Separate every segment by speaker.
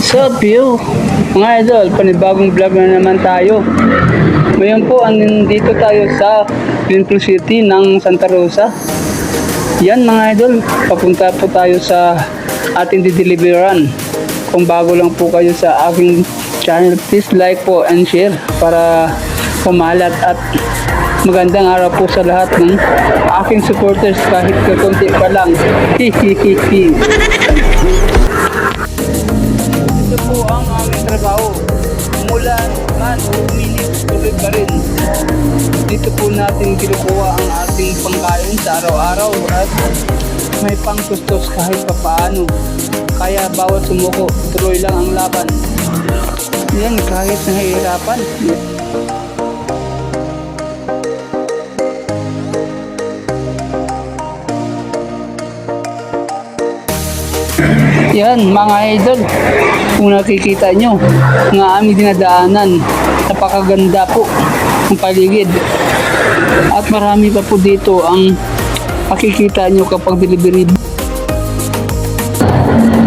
Speaker 1: Sup you? Mga idol, panibagong vlog na naman tayo. Ngayon po, andito tayo sa Quezon City ng Santa Rosa. Yan mga idol, papunta po tayo sa ating dideliveran. Kung bago lang po kayo sa aking channel, please like po and share para pumalat at magandang araw po sa lahat ng aking supporters kahit kakunti pa lang. Hihihihi. Ito po ang aming trabaho. Umulan man o uminit, tuloy pa rin. Dito po natin kinukuha ang ating pangkain sa araw-araw at may pangtustos kahit papaano. Kaya bawat sumuko, tuloy lang ang laban. Yan, kahit nahihirapan. Yan mga idol, kung nakikita nyo ng aming dinadaanan, napakaganda po ang paligid at marami pa po dito ang makikita nyo kapag delivery.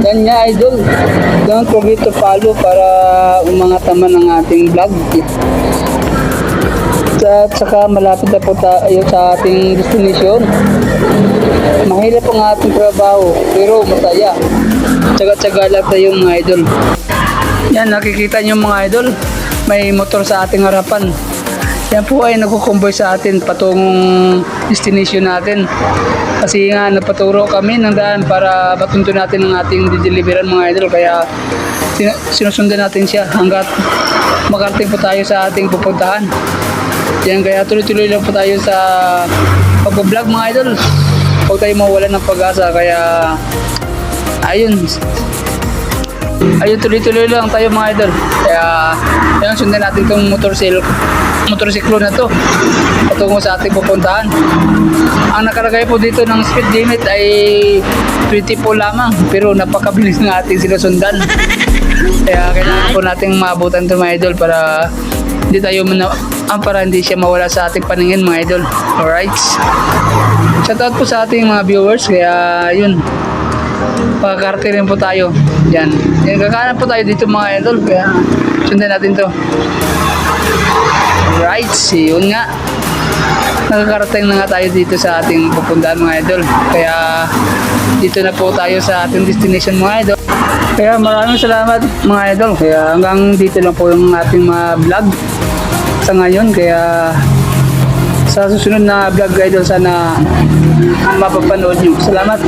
Speaker 1: Yan nga idol, don't forget to follow para umangat naman ang ating vlog. At saka malapit na po tayo sa ating destination. Mahirap ang ating trabaho pero masaya. Tsaga-tsaga lang tayo mga idol. Yan, nakikita nyo mga idol, may motor sa ating harapan. Yan po ay nagkukumboy sa atin patungong destination natin. Kasi nga napaturo kami ng daan para matunto natin ang ating dideliveran mga idol. Kaya sinusundan natin siya hanggat makarating po tayo sa ating pupuntahan. Yan, kaya tuloy-tuloy lang po tayo sa pag-vlog mga idol. Huwag tayo mawalan ng pag-asa. Kaya ayun, tuloy-tuloy lang tayo mga idol. Kaya yan, sundan natin itong motorsiklo na to patungo sa ating pupuntahan. Ang nakalagay po dito ng speed limit ay 20 po lamang, pero napakabilis ng ating sinusundan. Kaya kailangan po nating maabutan ito mga idol para hindi siya mawala sa ating paningin mga idol. Alright, shoutout po sa ating mga viewers. Kaya yun, pagkakarte rin po tayo. Yan, kakanan po tayo dito mga idol. Kaya sundan natin to. Alright, yun nga, nakakarating na nga tayo dito sa ating pupuntahan mga idol. Kaya dito na po tayo sa ating destination mga idol. Kaya maraming salamat mga idol. Kaya hanggang dito lang po yung ating mga vlog sa ngayon. Kaya sa susunod na vlog idol, sana mapapanood nyo. Salamat.